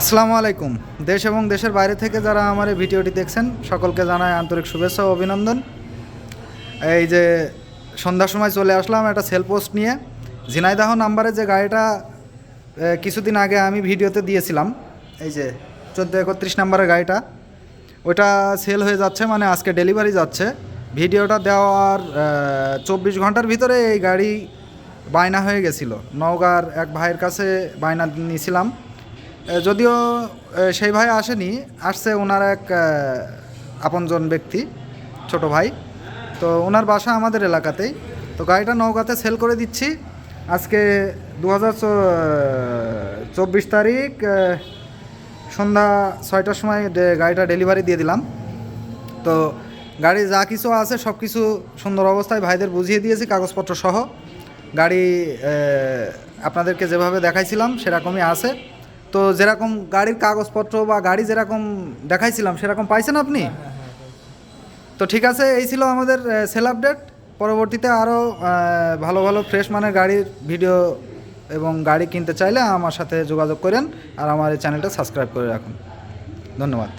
আসসালামু আলাইকুম। দেশ এবং দেশের বাইরে থেকে যারা আমার এই ভিডিওটি দেখছেন সকলকে জানাই আন্তরিক শুভেচ্ছা ও অভিনন্দন। এই যে সন্ধ্যার সময় চলে আসলাম একটা সেল পোস্ট নিয়ে। ঝিনাইদহ নাম্বারে যে গাড়িটা কিছুদিন আগে আমি ভিডিওতে দিয়েছিলাম, এই যে 1431 নাম্বারের গাড়িটা, ওইটা সেল হয়ে যাচ্ছে, মানে আজকে ডেলিভারি যাচ্ছে। ভিডিওটা দেওয়ার 24 ঘন্টার ভিতরে এই গাড়ি বায়না হয়ে গেছিলো। নওগাঁর এক ভাইয়ের কাছে বায়না নিয়েছিলাম, যদিও সেই ভাই আসেনি, আসছে ওনার এক আপনজন ব্যক্তি, ছোট ভাই। তো ওনার বাসা আমাদের এলাকাতেই। তো গাড়িটা নওগাঁতে সেল করে দিচ্ছি। আজকে 2024 তারিখ সন্ধ্যা 6টার সময় গাড়িটা ডেলিভারি দিয়ে দিলাম। তো গাড়ি যা কিছু আছে সব কিছু সুন্দর অবস্থায় ভাইদের বুঝিয়ে দিয়েছি, কাগজপত্র সহ। গাড়ি আপনাদেরকে যেভাবে দেখাইছিলাম সেরকমই আছে। তো যেরকম গাড়ির কাগজপত্র বা গাড়ি যেরকম দেখাইছিলাম সেরকম পাইছেন আপনি? তো ঠিক আছে, এই ছিল আমাদের সেল আপডেট। পরবর্তীতে আরও ভালো ভালো ফ্রেশ মানের গাড়ির ভিডিও এবং গাড়ি কিনতে চাইলে আমার সাথে যোগাযোগ করেন, আর আমার এই চ্যানেলটা সাবস্ক্রাইব করে রাখুন। ধন্যবাদ।